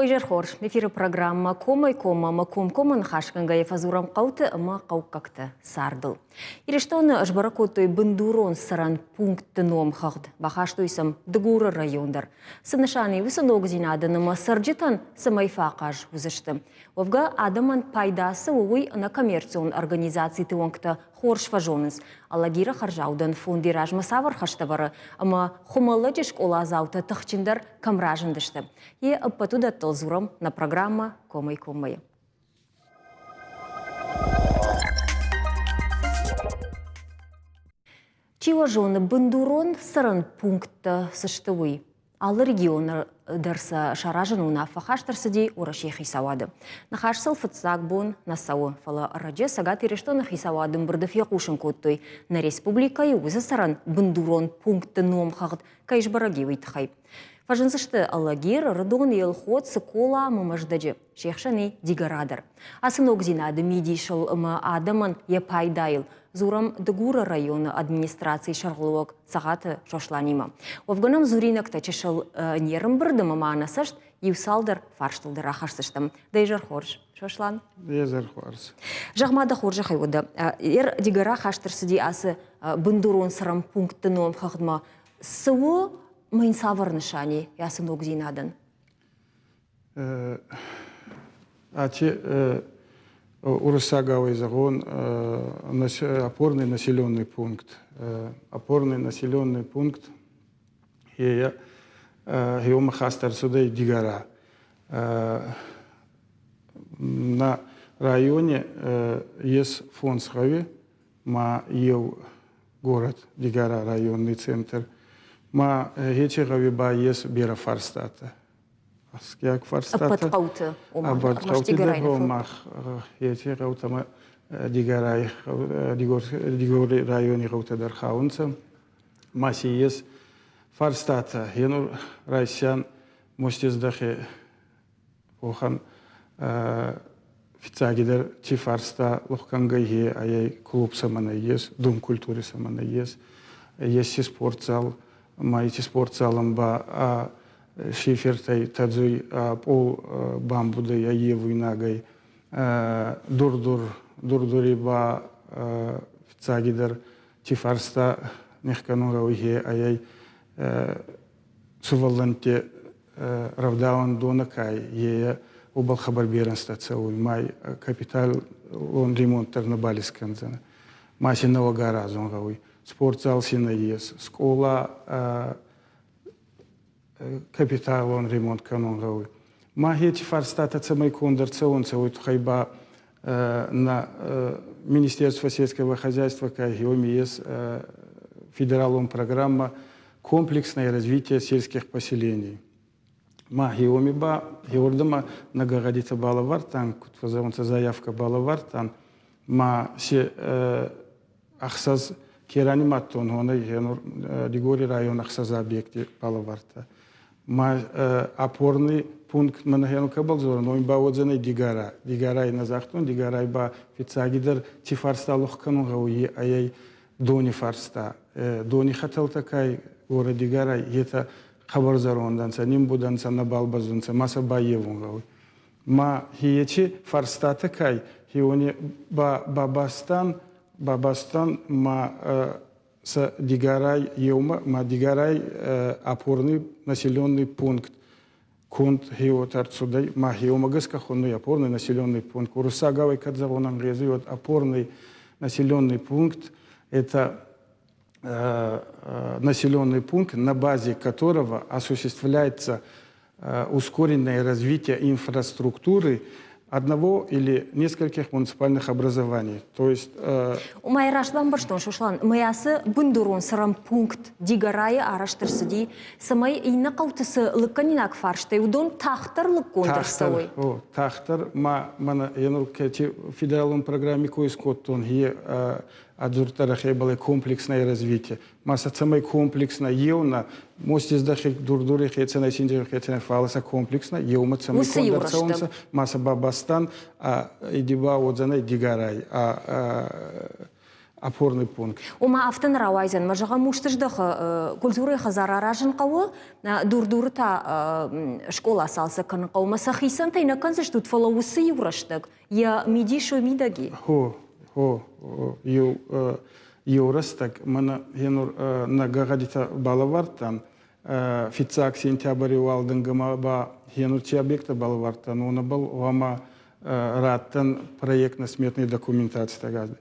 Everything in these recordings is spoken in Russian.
Дойжер хорш, эфирі программа Комай-кома, Маком-коман хашканга ефазурам қауты, ма қауқақты сардыл. Ирештоны ажбаракотой бындурон саран пункты ном хағд, бахаштойсам дыгуры райондар. Сынышаны высыног зинадыныма сарджитан самайфақаж үзішті. Овга адаман пайдасы уй на коммерцион организации тыонкта хорш важоныз. Алагира харжаудан фондираж масавар хаштавары, ама хумаладжишк олазаута тахчиндар камражындышты. И аппатуда толзурам на программа Комай-комай. Чиважоны бындурон саран пункта сыштывый. Ал регион дарса шаражынуна фахаштарсыдей урашей хисавады. Нахашсыл фыцак бон насауы фала раджа сагат ирештоны хисавадым бұрдыф яқушын коттой. На республикай өзі саран бындурон пункты ном хағыд кайшбараги вейтхай. Фажынсышты аллагер рыдон елхот сыкола мымаждаджы, шехшаны дигарадар. Асынок зинады медишыл адаман епайдайыл. Зурам дыгура районы администрации шарғылуак сағаты шошланима. Овганам зуринакта чешыл нерім бірдімі мағынасышт, евсалдар фарштылдыр ахашсыштым. Дайжар хорш, шошлан? Дайжар хорш. Жағмада хоржы хайводы. Ер дигара хаштырсыди асы бындурон сырам пункты ном хағдма. Сывы майн саварнышани ясын огзинадын? Урысагавый загон, опорный населенный пункт. Опорный населенный пункт. Геома хастар сюда и дигара. На районе есть фонд схави, ма ел город дигара, районный центр. Ма гечегави ба есть бера фарстата. Скяк фарстата. Апатқауты. Апатқауты да мах. Ете гаута дигарай дигори районе гаута дархаунца. Маси есть фарстата. Енур райсян мостездахе охан фицагидер чи фарста лохкангайе аяй клуб самана есть, дом культуры самана есть. Есть спортзал. Маити спортзалом ба шифертай тадзуй пол бамбудай аевуй нагай дурдури ба фицагидер тифарста нехкануга уйге аяй суваланте равдаун донакай ея убал хабар беренста цауй май капитал он ремонттар на балисканзана маси навагара зонгауй спортзал сина есть, школа капитал он ремонт канонгауй. Махети фарстата цамай кондерца он цауй хайба на Министерство сельского хозяйства кайгиоми есть федералом программа комплексное развитие сельских поселений. Махиоми ба геордама нагагадита балавартан, кутвазаванца заявка балавартан, ма се ахсаз керани маттон хоны дигори район ахсаза объекте балаварта. Ма опорный пункт манахену кабалзор, но им ба отзаны дигара. Дигара и назахтун, дигара и ба фицагидер тифарста лохкану гауи, аяй дони фарста. Дони хатал такай гора дигара, ета хабарзаронданца, нимбуданца, набалбазунца, маса ба евун гауи. Ма хиечи фарста такай, хиони ба Бабастан ма с дигарай еума ма дигарай опорный населенный пункт кунт геотарцудай ма еума гаскахонный опорный населенный пункт урусагавай кадзавонан резует опорный населенный пункт это населенный пункт на базе которого осуществляется ускоренное развитие инфраструктуры одного или нескольких муниципальных образований. То есть... Умайраш бамбарштон, шушлан, маясы бындурон сарам пункт дигарая араштырсыди, самай ина каутысы лыканинак фарштай, удон тахтар лыкконтырсауй. Тахтар, мана януркети федералом программе коискоттон, хие адзуртарахе было комплексное развитие. Маса самой комплексно еуна, мости сдахи дурдури хецена синдир хецена фаласа комплексно, еума самой кондерционца, маса бабастан, а идиба отзанай дигарай, опорный пункт. Ома автон рауайзен, мажаға муштыждығы культуры хазара ражын қауы, дур-дур та школа салса каны қауы. Масахисан тайна канзыш тут фалауысы юраштық, я миди шо мидаги? Юрастак, мана генур на гагадита балавартан, фицак сентябрь уалдынгыма ба генур чи объекта балавартан, он был вама раттан проектно-сметной документации tagad.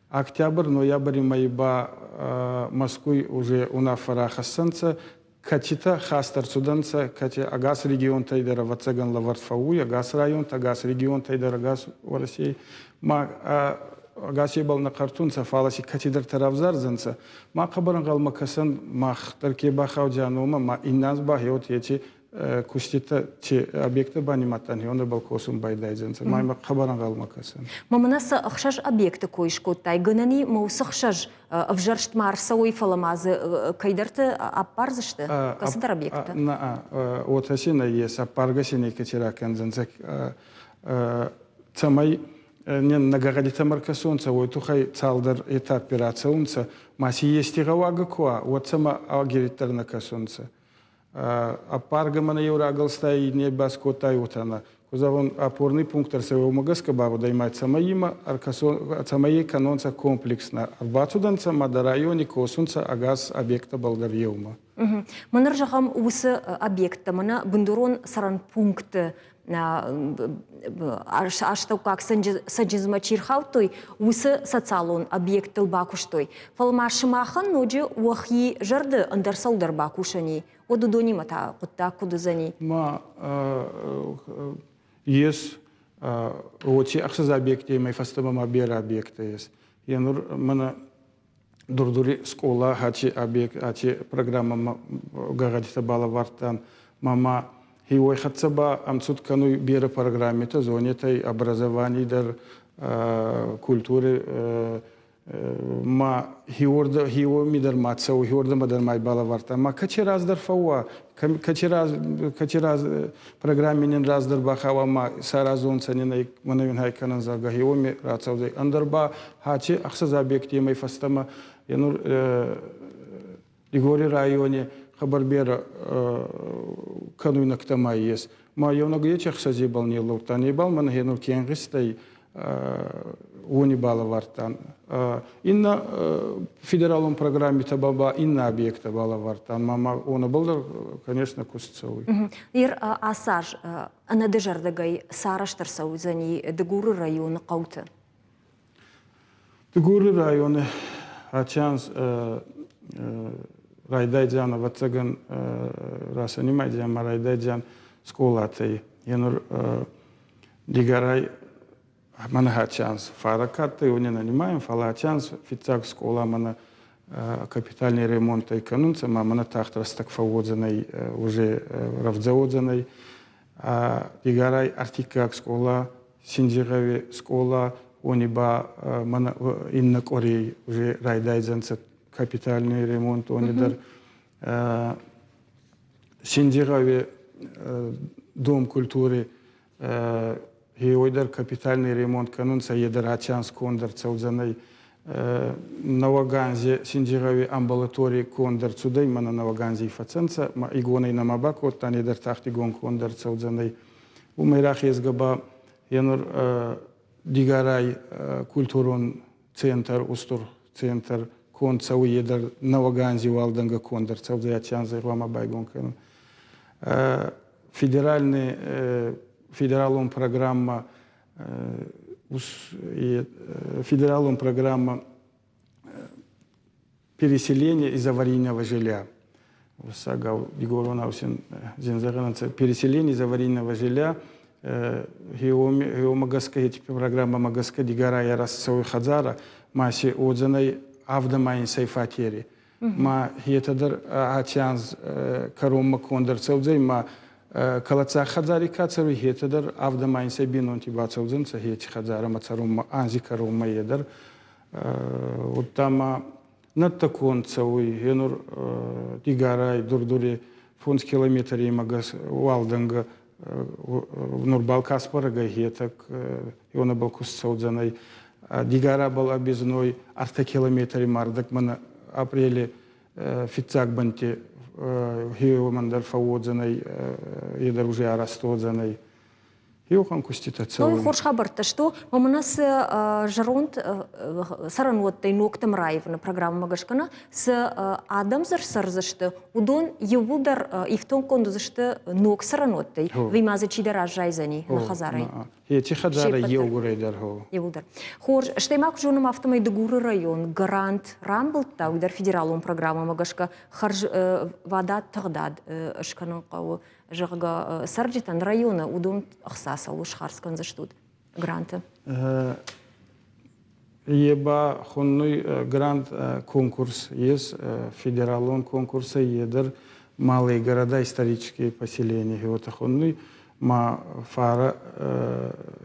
Октябрь, ноябрь, майба Москвы уже унафара хасанца, качита хастар суданца, кача агас регион тайдера вацаган лавартфауй, агас район, агас регион тайдера агас в России. Ма агас ебал на картунца, фаласи качидар таравзарзанца. Ма кабаран галмакасан, мах таркеба хауджанума, ма инназ бахиот ечи кустита чи объекты баниматан, и он был косум байдайзанца. Майма кабаран галмакасан. Маманаса ахшаш объекты койшкоттай, гынани маусахшаш вжаршт марсауй фаламазы кайдарты аппарзышты, касыдар объекты? Вот асина есть, аппаргасини качираканзанца. Цамай не нагагадита маркасонца, ой тухай цалдар этап операционца, маси есть и гавага куа, вот сама агиритар накасонца. Апаргамана еврагалстай не баскотай утана. Кузавон опорный пункт арсева магаска бабу даймать самаима, самаи канонца комплексно. Арбатуданца мада районе косунца агас объекта Болгарьевма. Манар жахам усы объекта, мана бундурон саран пункты аштау как саджизма чирхаутой усы социалон объект бакуштой. Фалмашимахан ноджи уахи жарды андарсалдар бакушани. Одудони мата кутта кудузани. Ма есть очи ахсаз объекты, май фастама бера объекты есть. Я мана дурдури школа хачи объект, хачи программа гагадита балавартан мама хиой хатсаба амцут кануй бера программе то зоне тай образование дар культуры ма хиорда хио мидар матсау хиорда мадар май балавартан ма качераз дар фауа качераз программе нен раз дар бахава ма саразон цанинай манавин хайканан зага хиоми рацаузай андарба хачи ахсаз объекты май фастама янур Игори районе Хабарбера кануй нактамай есть. Ма явнага ечах сазибал не луртан ебал мана янур кенгистай они балавартан. Инна федералом программе табаба инна объекта балавартан. Мама он был, конечно, кустцовый. Ир асаж анадежардагай сараштарсау зани дегуры района каута. Дегуры районы ачанс райдайджана вацаган расанимайджан райдайджан сколатай. Янур дигарай мана хачанс фаракаты его не нанимаем, фалачанс фицак скола мана капитальный ремонт и канунца, мана тахтрас так фаводзаной уже равдзаводзаной, дигарай артикак скола, синджигави скола, ониба мана инна корей уже райдайзанца капитальный ремонт, онидар синджигави дом культуры Геойдар капитальный ремонт канунца едер ачанс кондер цаудзанай Наваганзе синджигави амбулатории кондер цудай мана Наваганзе фаценца ма игонай намабако тан едер тахтигон кондер цаудзанай умайрах езгаба янур дигарай культурон центр устур центр кон цау едер Наваганзе валданга кондер цаудзай ачанзай лама байгон канун федералом программа переселения из аварийного жилья. Переселение из аварийного жилья. Программа Магаска Дигара я раз свой хадзара маси отзанай авдамайн сайфатери. Ма хетадар ачанз карома кондер цаудзай ма Калаца хадзари кацари хетадар авдамайн сайбинон тиба цаудзанца хети хадзара мацарум анзи карома едар. Вот там наттакон цауи генур дигарай дурдури фунс километри магас уалданга Нурбалкас парага хетак иона балкус цаудзанай Дигара был объездной, артокилометры мардак, мы апреле фицак банти, хиомандар фаодзаной, едар уже арастодзаной. Йохан кустита Ну и целый. хорш хабарта, что маманас жаронт сарануоттай ноктам раевна программа магашкана с адамзар сарзашты удон евудар ифтон кондузашты нок сарануоттай вимазы чидара жайзани на хазарай. Эти хазары евгурейдар хо. Евудар. Хорш штаймак жонам автомай дегуры район грант рамблта удар федералун программа магашка харж вада тагдад шканон кау жага сарджитан района удон ахсаса уж харскан заштут гранты. Еба хонной грант конкурс есть, федералон конкурса едер малые города, исторические поселения. И вот хонной ма фара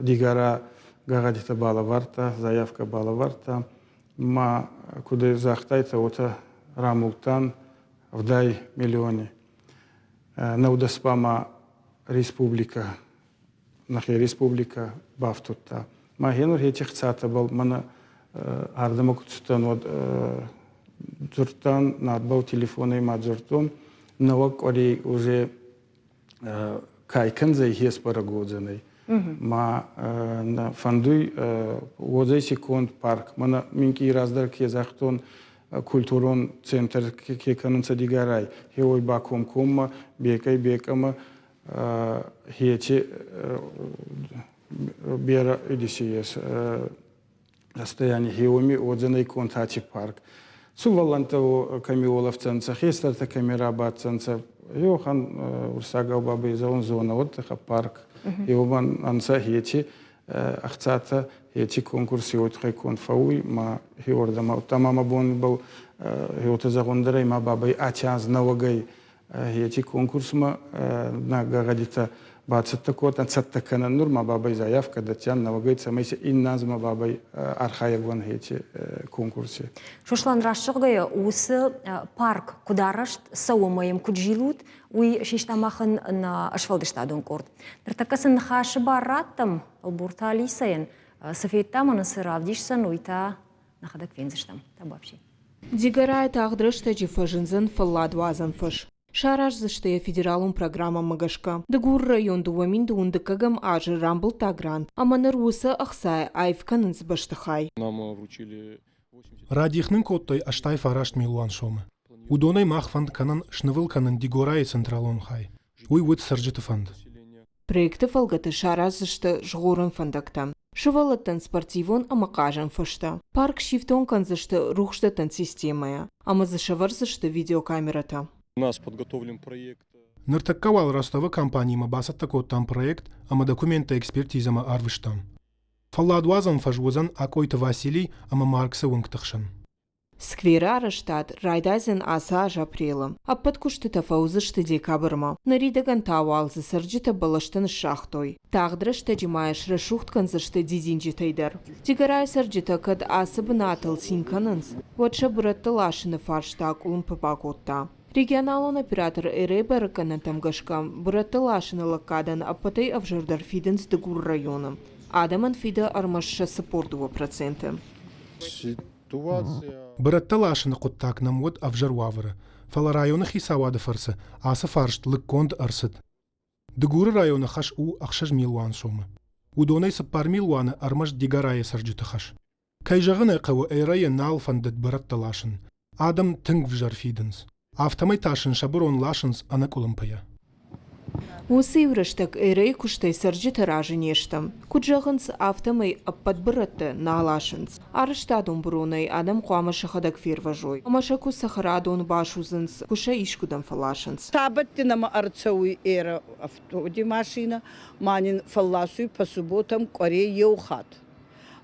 дигара гагадита балаварта, заявка балаварта, ма куда захтайта вот рамултан вдай миллионе. Наудаспама республика, нахе республика бафтутта. Ма генур этих цата был мана ардамакутстан вот зуртан надбал телефоны мадзуртом, но кори уже кайкен за их парагодзаной. Ма на фандуй вот за секунд парк. Мана минки раздар кезахтон культурон центр кеканунца дигарай. Хеой баком кома бекай бекама хечи бера идисиес расстояние хеоми отзаной контачи парк. Сувалантаво камиолов ценца хестарта камерабат ценца. Йохан урсагал бабы заон зона отдыха парк. Йоман анса хечи ахцата хечи конкурс йотхай конфауй ма хиордама тамама бон был йота загондарай ма бабай ачаз навагай хечи конкурс ма на гагадита бацат такот ацаттакана нурма бабай заявка датян навагай самайся инназма бабай архаягван хечи конкурсе. Шошлан рашчыгая усы парк кударашт сауамаем куджилут уй шиштамахын на ашфалдыштадон корд. Тартакасын хаши бараттам албуртали сайын софеттам анасы равдишсан уйта нахадак вензыштам табапши. Дигарай тағдырышты жифажынзын фалладвазан фыш. Шараш заштая федералун программа магашка. Дагур район дуамин дундыкагам ажы рамбл тагрант. Аманыр усы ахсай айфканын збаштахай. Нам вручили 80... Радихнын коттой аштай фарашт милуан шомы. Удонай махфанд канан шнывыл канан дигорай централон хай. Уй вуд сарджыты фанд. Проекты фалгаты шараш зашты жғорын фандакта. Шывалаттан спортивон амакажан фышта. Парк шифтон канзашты рухштатан системая. Ама зашавар зашты видеокамерата. У нас подготовлен проект. Ныртаккавал Ростова компанияма басатта коттан проект, ама документа экспертизама арвыштан. Фалладуазан фажвозан акойты Василий, ама Маркса унгтахшан. Сквера штат райдазен аса апрелым. А подкушты тафаузышты декабрма. Наридаган тауалзы сарджита балаштан шахтой. Тағдырышты жимайш рашухткан зашты дизинджитайдар. Дигарай сарджита кад асыбын атыл синканынс. Ватша бұратты лашыны фарштак улым папакотта. Регионалон оператор Эребер канатам гашкам бұратты лашыны лакадан апатай авжардар фиденс дегур районом. Адаман фида армашша сапордува проценты. Ситуация... Быратталашыны құттак намуд авжарвавыры. Фала районы хисавады фарсы, асы фаршт лыкконд арсыд. Дегуры районы хаш у ақшаж милуан сомы. Удонай саппар милуаны армаш дигарайы сарджыты хаш. Кайжағын айқауы эйрайы нал фандыд быратталашын. Адам тынг вжар фиденс. Автомай ташын шабырон лашынс ана кулымпая. Усы евраштак эрей куштай сарджита ражынештам. Куджағынс автомай аппадбыратты налашынс. Арыштадон бұрунай адам қуамашы хадак ферважой. Амашаку сахарадон башузынс куша ишкудан фалашынс. Сабаттинама арцауи эра автоди машина, манин фалласуй по субботам коре еухат.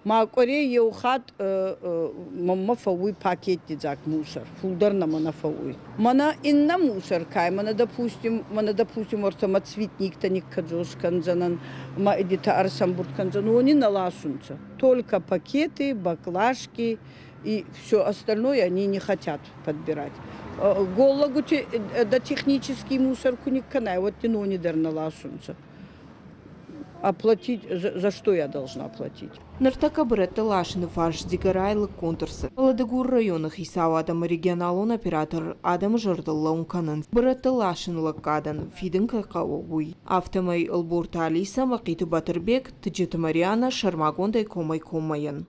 Ма коре еухат мама фауи пакет дизак мусор. Фулдар на мана фауи. Мана инна мусор кай, мана допустим ортама цветник таник каджос канзанан, ма эдита арсамбурт канзан, они наласунца. Только пакеты, баклажки и все остальное они не хотят подбирать. Голлагути да технический мусор куник канай, вот тяну не дар наласунца. оплатить, за что я должна платить? Нартака Бретта Лашин фарш дигарайлы конкурсы. Ладыгур районах Исау Адам регионалон оператор Адам Жардаллаун Канан. Бретта Лашин лакадан фиден какауй. Автомай Албурта Алиса Макиты Батырбек Тиджита Мариана Шармагондай комайын.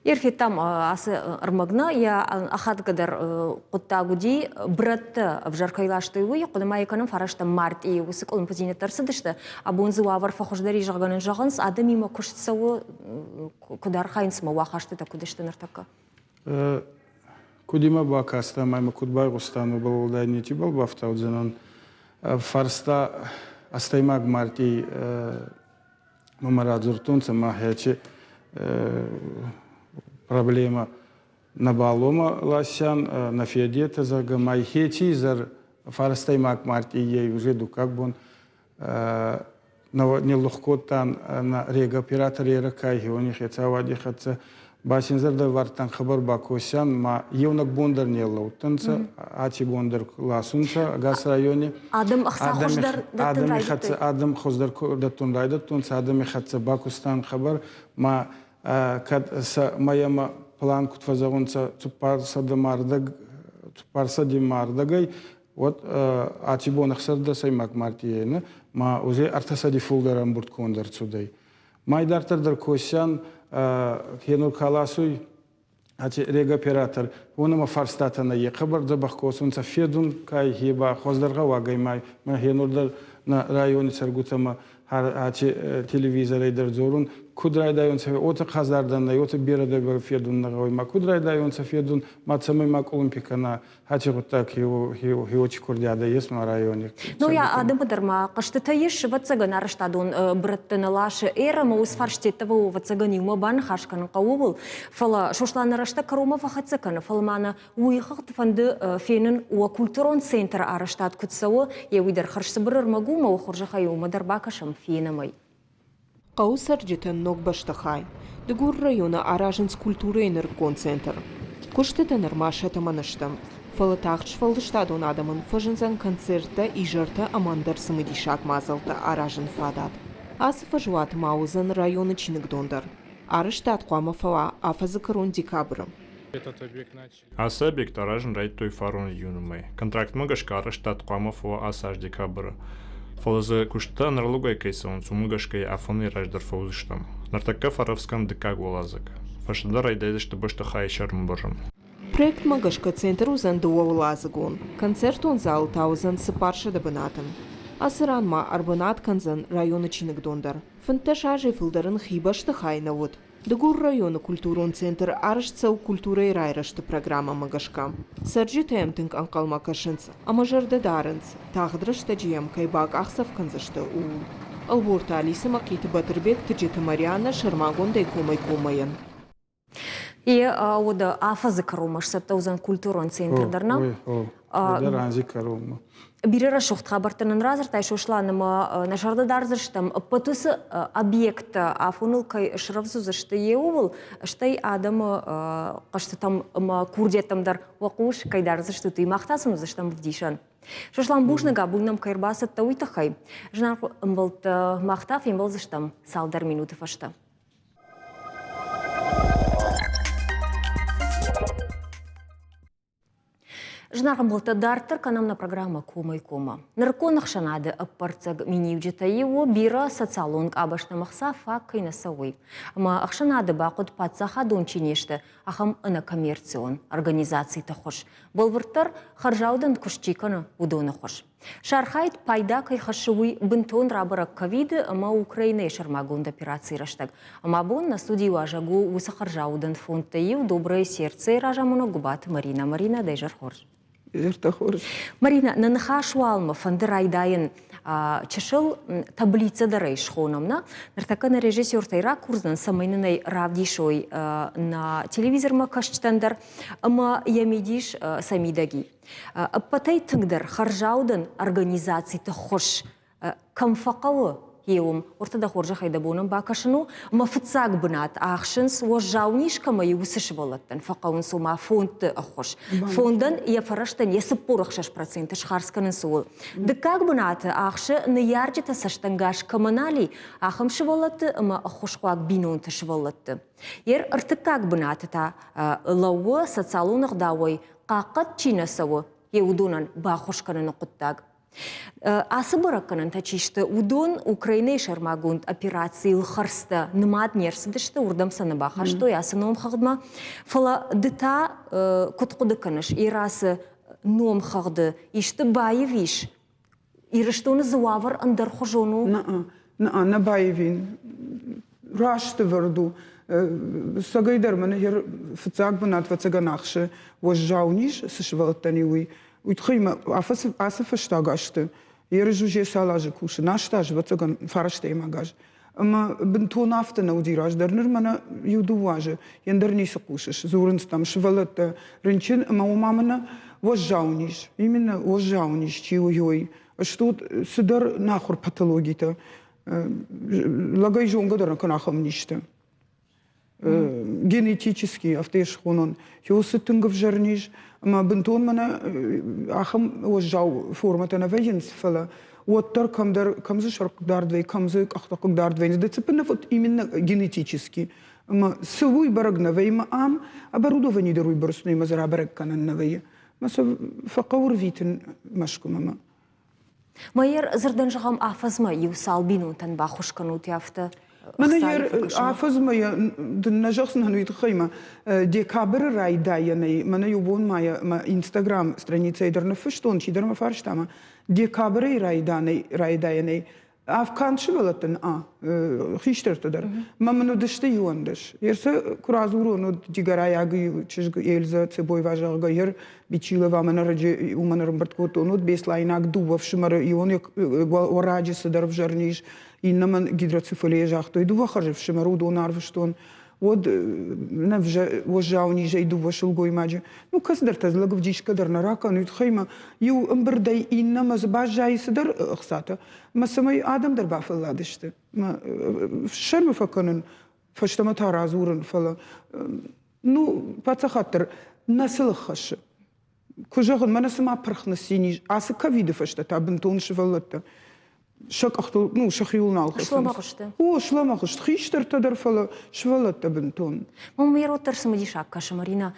Ерфеттам асы ырмагна я ахат гадар куттагуди братты в жаркайлашты уй кудама еканын фарашта март и усык он позине тарсыдышты абунзы вавар фахождари жаганын жаганс адам има куштсавы кудар хайнсма вахашты та кудышты нартака кудима бакаста майма кудбай густану был да не тибал бафтаудзенон фарста астаймаг марти мамарадзуртунца махячи проблема на балома ласян на фиадета за гамайхечи за фарастай мак марти ей уже как бон не лохкотан на рега оператор еракай они хотя вади хотя басинзар да вартан хабар бакосян ма евнак бондар не лаутанца ачи бондар ласунца газ районе адам ахса хождар адам хождар датун райда тунца адам хотя бакустан хабар ма kad mayama plan kutfazağınca tuparsa demardagay вот ачибон ахсарда саймак мартиена ма уже артасади фулдарам бурт кондар цудай майдартардар косян хенур каласуй ачи рега оператор онама фарстатана е хабар забах косунца федун кай хеба хоздарга вагай май ма хенурдар на районе саргутама ачи телевизорайдар зорун кудрайдайон сафе ота казардан ота бирадагар федун нагой ма кудрайдайон сафедун мацамай мак олимпикана хачи гутак хиочи курдяда есть на районе. Ну я адымыдар ма кашты таеш ватсаган араштадун браттыны лашы эра ма усфарштеттаву ватсаган юма бан хашкан кавубыл фала шошлан арашта карума фахатсакан фалмана уйхак тфанды фенин уа культурон центр араштад кутсаву евидар харшсыбырыр магума ухуржаха юмадар бакашам фенамай. Qausar jitën nuk bështëhaj, dëgur rajona arajens kulturejnër konцентр. Kushtet e nërmashe të mënështëm, fëllëtaqç fëllështadon adamën fëzhënzën koncertë i zhërtë amandër së mëdishak mazëllë arajën fadat. Asë fëzhuat mauzën rajonë qinëgdondër. Arështat qua më fëva afazë kërun dikabrëm. Asa объект aражен райд той фарон юнумай. Контракт мăгăшка arăștat qua më făva asaj dikabră. Фолазы кушта нарлугай кейсон сумыгашкай афоны раждар фаузыштам. Нартакка фаровскан дыкак волазык. Фашда райдайдышты башта хай шарм божым. Проект мăгăшка центр узан дуа волазыгун. Концерт он зал таузан сыпаршы дабынатым. Асыранма арбынат канзан районы чиныгдондар. Фынташ ажай фылдарын хибашты хай навуд. Дыгур районы культурон центр арышцау культура и райрашты программа мăгăшка. Сарджи тэмтынк анкалма кашынц, амажырды дарынц, тағдырышты жиям кайбак ақсав канзышты уул. Албурта Алиса Макиты Батырбек Тиджита Мариана Шармагондай комайын. И ода афазы карумаш саптаузан культурон центрдарна. Ой, карума. Бирера шухт хабартанын разыр тай шошланыма нашарды дарзыштам пытысы объект афунылкай шыравзузышты еуыл штай адамы қашты там курдетамдар оқуш кай дарзышты ты мақтасын узыштам вдишан. Шошлан бушныга буйнам кайрбасы тауитахай. Жнар мбылт мақтав ембылзыштам салдар минуты фашта. Жнарым болта дартыр канамна программа Кома. Нарконах шанады аппарцаг минивджетаеву бира социалонг абашна мақса фак кайнасауи. Ама ақшанады бақыд патсаха дончинешті ахам ына коммерцион организации тахош. Болвыртар харжаудан кушчиканы удоны хош. Шархайт пайда кайхашуи бынтон рабыра ковиды ама Украина шармагонда операции раштаг. Ама бон на студии важагу уса харжаудан фонтаев доброе сердце ражамуна губат Марина дайжар хорж. Марина, на нахашуалма фандырайдайын чешыл таблица дарай шхонамна. Нартакана режиссер тайра курзнан самайнынай равдишой на телевизорма кашчтандар, ама ямидиш самидаги. Патай тыңдар харжаудан организации та хош камфақалы يوم ورتدا خورجة خيدا بونم باكشنو ما فتساق بنات آخشنس وجاونيش كما يوسش ولتن فقاون سو ما فونت أخوش فوندن يفرشتن يسبور أخشش процент شخارسكن سول دكاق بنات آخش نيارجة تسشتنغاش كمانالي آخم شولت ما أخوش قواق بينون تشولت ير ارتكاق بنات تا لو ستصالون غداوي قاقت چينا سو يودونن باخوش كنن قطاق Асыбыракканын тачишты удон Украина шармагунд операции лхарста нымат нерсидышты урдамсаны бахаштой асыном хагдма фала дыта куткудыканыш ирасы ном хагды ишты байывиш ирыштоны зуавар андар хожону на байвин рашты варду сагайдар мене хер фцак бунат вацаганахше возжауниш сышвалтаниуи Uitgema, als verstagast, hier is je salage koers, naast wat ze gaan farstemagas. Maar ben toen af te nou die ras, daar maar je doe je daar niet zo koers, zo'n stam, schwelet, rentje, maar mama was jaunisch, iemand was jaunisch, chiu als tot ze daar nachor pathologie te, lagay jongen daar kan acham niet. Генетически, автеш хонон, хёсытынгов жерниш, ма бентон мана ахам ожжау формата на веенсфела, оттар камзы шаркдардвей, камзы ахтакдардвей, децепена вот именно генетически. Ма сывуй барагнавей ма ам, оборудование даруй барсной мазарабарек кананнавей. Ма са факаур витен машку мама. Майер зырданжагам афазма юсал бинунтан бахушканут яфта. من عافظ ما دنجاحن هنويت خيمة ديكابر راي دايني من يبون ما إنستغرام страница يدرنا فشتون شي درنا فارشتاما ديكابر راي دايني أفكان شغلتن خيشتر تدر ما منو دشتي يوندش يرسا كرازورو نو ديجراي أجي تشج إلزا تبوي واجا غير بيشيله وامن رجع ومن رمبرت كوتو نو بيسلاين أك دوب فشمر يون وراجي صدر فجرنيش إنما гидроцефалия жахто иду вахарже в шемаруду нарвштон вот навже вожауни же иду вашул гоймаджи ну касдар тазлаг в дишка дар нарака ну тхайма ю амбердай иннама збажай сдар хсата ма самай адам дар бафалладышты ма шерме факанын фаштама таразурын фала ну пацахатыр насыл хаш кужагын мана сама пархнасини асы ковиды фашта табынтон шваллатта شك أختو نو شخيولنا الخصم. شلون ما قشته؟ شلون ما قشت خيشتر تدر فلا شولت بنتون. مم يرو ترسم دي شاكا شمارينا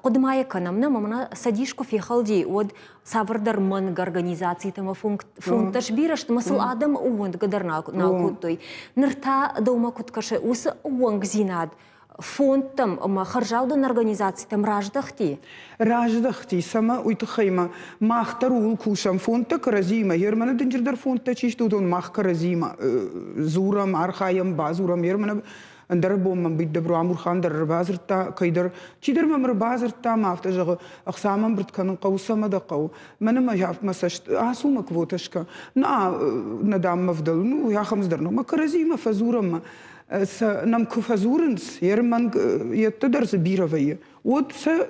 قدماية كنامنا ممنا سديشكو في خلدي ود سافردر من организации تما فونتش بيرشت مسل آدم وند قدر ناكوتوي نرتا دوما كنت كش وس وانج زيناد фондтам ма харжаудан организациятам раждахти. Раждахти сама уйтхайма махтарул кушам фондта каразима ермана динжердар фондта чиштудон мах каразима зурам архаям базурам ермана андер бом бит дебро амурхан дар базырта кайдар чидер мамр базырта мафта жага ахсамам бртканын каусама да кау мана ма яф масаш асума квоташка на надам мавдал ну я хамздар ну ма каразима фазурам нам куфазуренс ерман еттедер ze biraveye от се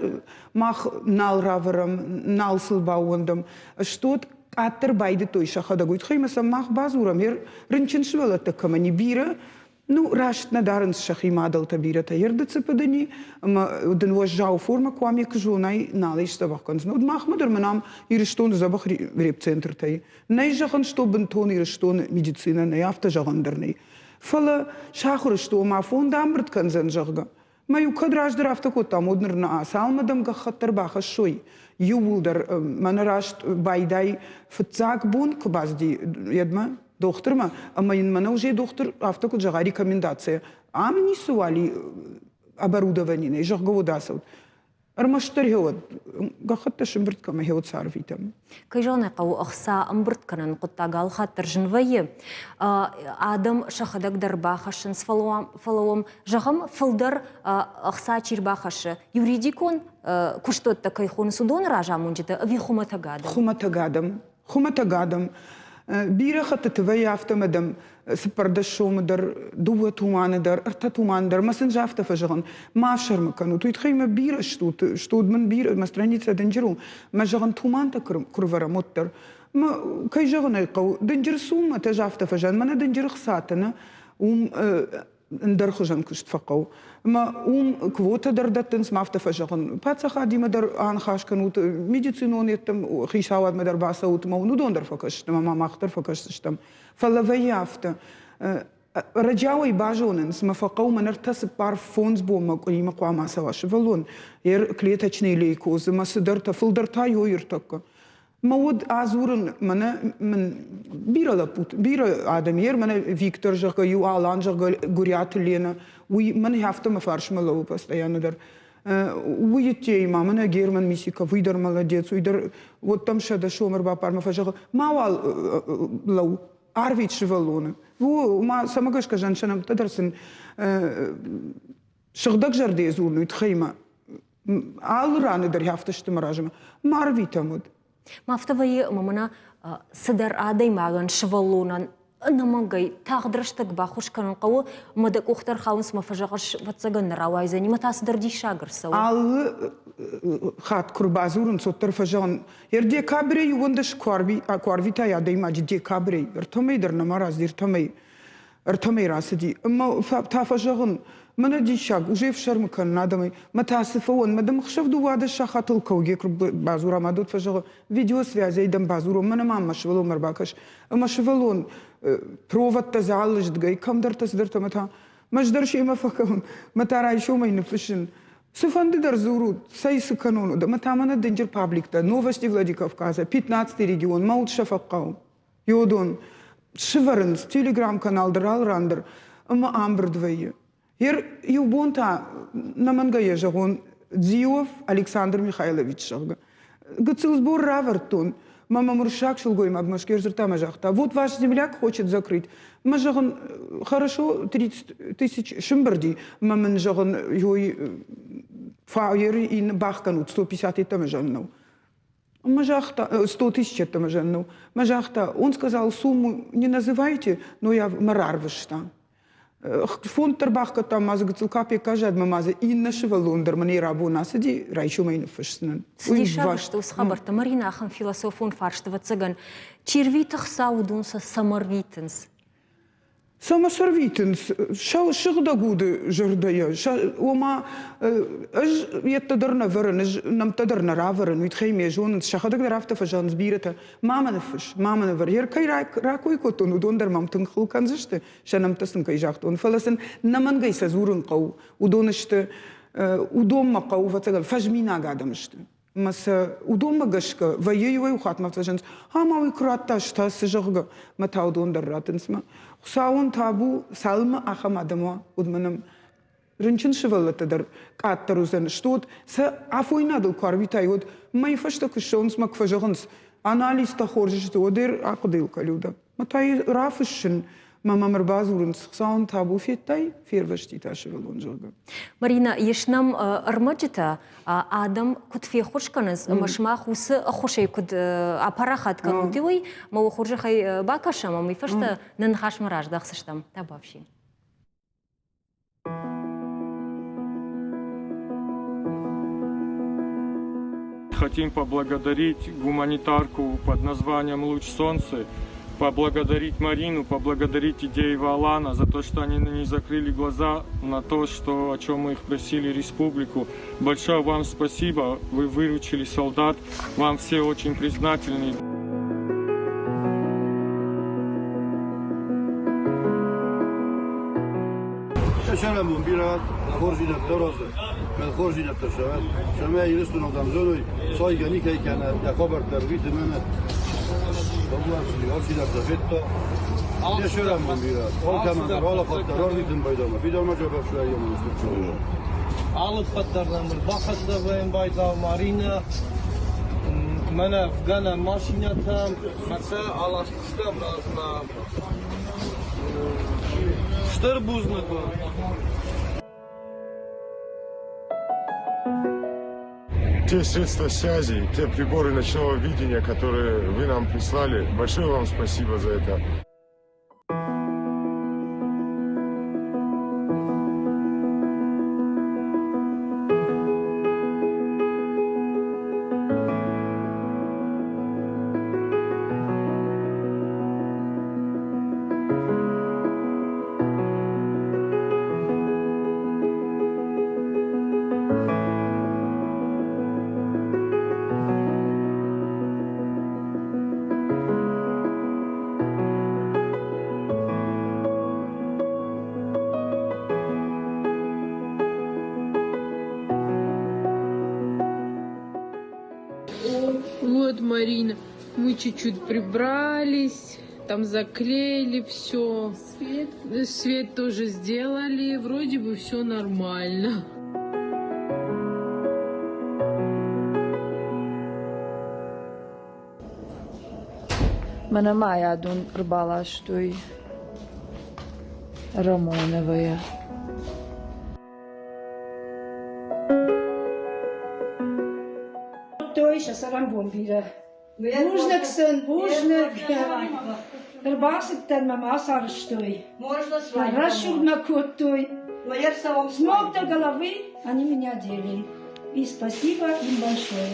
мах налраверам налсылбауындам штот аттер байде той шахада гуйт хаймаса мах базурам ер ринченшвелата камани бира ну рашт надарен шахимадал табирата ердце падани den was jou voor me kwam ik zo nay nalish tabakans no mach moeder manam hier stond zabach repcenter tay nay jagan sto benton hier stond medicina nay afta jaganderne فلا شاخر شتو ما فون دامرت كنزن جغا ما يكدراج درافتا كوتا مودنرنا سالمدم خطر باخ شوي يولدر من راشت بايداي فتزاك بون كبازدي يدما доктор ма ама ин мана уже доктор авто ко жага рекомендация амни суали оборудование не жого дасот армаштер хевот гахатта шимбрт кама хевот сарвитам кайжона кау ахса амбрт канан куттагал хаттер жинвае адам шахадак дарбахашын фаловам жагам фылдар ахса чирбахашы юридикон куштотта кайхон судон ражамунжита хуматагадам بيرة خطت ويا أفتمدم سبردشوا مدر دوة تومان در أرتتومان در مثلا جافت فجعن ما أفشر مكانه تويت خيمة بيرة شتود من بيرة مسترني تدنجرو ما جعن تومان تكرم كرفرة متر ما كيجغنا يقو دنجر سوم تجافت فجان ما دنجر خساتنا ندرخجن كشت فقو ما كوتا دردتنس ما افتفجغن باتسا خادي مدر آن خاش كنوت ميديسينون يتم خيشاوات مدر باسوت ما ندون در فكشت ما اختر فكشتم فلا ويافت رجاوي باجوننس ما فقو من ارتسب بار فونز بوما قيمة قواما سواش فلون ير كليتشني ليكوز ما سدرت فلدرتا يرتك مود آزورن من بيرا لابوت بيرا آدمير من فيكتور جاكا يو آلان جاكا غوريات لينا وي من هفته ما فارش ملو постоянно در وي تيما من غير من ميسيكا ويدر молодец ويدر вот там шада шомер ба парма фажага мавал лау арвич швалона во ма самагашка жаншанам тадерсен шгдак жарде зурну тхайма ал раны дер هفته штмаражма марвитамуд Мафтавай мамана садар адай маган швалонан намагай тагдырштык бахушканын каву мадак ухтар хаунс мафажагаш ватсаган равайзани матасдар дишагырсау. Ал хат курбазурун соттар фажан ерде кабре ювондаш кварвита ядай маджи де кабре ртомей дер намараз ртомей расди amma тафажагын من ديشاق وجيف شرم كان نادمي متاسفون مدام خشف دواد الشخاطل كوجي بازورا ما دوت فجأة فيديو связи يدم بازورا من ما مشغلون مرباكش اما شغلون بروفات تزعلج دقي كم در تصدرت متى مجدر شيء ما فكون متى راي شو ما ينفشن سفند در زورود سايس канону да متى من الدنجر паблик да новости Владикавказа 15 регион маут шафаккау йодон шиварынс телеграм-канал драл рандер اما амбрдвее Ер юбонта наманга ежагон Дзиов Александр Михайлович шага. Гцилсбор равертон. Мама Муршак шелгой магмашкер зерта мажахта. Вот ваш земляк хочет закрыть. Мажагон хорошо 30 тысяч шимберди. Маман жагон йой фаер ин бахканут 150 тамажаннау. Мажахта 100 тысяч тамажаннау. Мажахта он сказал сумму не называйте, но я марарвышта. Фонд Тарбахка там маза гцелкапи кажад маза и нашего лондер мани рабуна сиди райшу майн фашнан. Сиди шабашта усхабарта Марина ахан философон фаршта вацаган. Чирвитах саудунса самарвитенс. Самосервитенс шагда гуде жардая. Ома يتدرنا فرن نم تدرنا رافرن ويتخيمي جون شخدك درافت فجان زبيرته ما منفش ما منفر هير كي راكوي كوتون ودون در مام تنخل كنزشته شنم تسن كي جاختون فلسن نمن جاي سزورن قو ودونشته ودوم ما قو فتقل فجمينا قادمشته مس ودوم ما قشكه ويوي وخاتمه فجانس ها ما ويكراتاش تاس جغه ما تاودون در راتنسما خساون تابو سالما اخمادموا ودمنم رنشن شغلت در كاتروزن شتوت س عفوينا دل كاربيتايود ما يفشتك شونس ما كفجغنس أناليز تخرجت ودير عقديل كلودا ما تاي رافشن ما مربازورنس خساون تابو في تاي فيرفشتي تاشغلون جوجا Марина, ешнам армаджита адам кут фи хушканыз машмах ус хушей кут апарахат канутивой ма ухуржахай бакаша ма мифашта нан хашмараж дахсыштам табавши. Хотим поблагодарить гуманитарку под названием «Луч солнца», поблагодарить Марину, поблагодарить Идеева Алана за то, что они не закрыли глаза на то, о чем мы их просили республику. Большое вам спасибо, вы выручили солдат, вам все очень признательны. شرمون بیرد خورشید درازه من خورشید تشود شما یرستون آدم زنوی سایگانی که کنه یکا بر ترویت منه خورشید تفیت تا شرمون بیرد آل که من در حال خود قرار نیتن بایدامه بیدار ما جا بخشوه یا منستر چونه Alıp patlardan bir bakıda ben bayda marina من افغان ماشیناتم مثلا алаштыстам разна штыр бузныгы Те средства связи, те приборы ночного видения, которые вы нам прислали, большое вам спасибо за это. вот, Марина, мы чуть-чуть прибрались, там заклеили все. Свет тоже сделали, вроде бы все нормально. Mana Maja Dun Rbalashtuj Ramonovaja. Той ще сарам бомбіра. Бужник син, бужник. Рбасик тен мама сарштой. Можно с вами Расшук на котой. Но я с вами С ног до головы они меня одели. И спасибо им большое.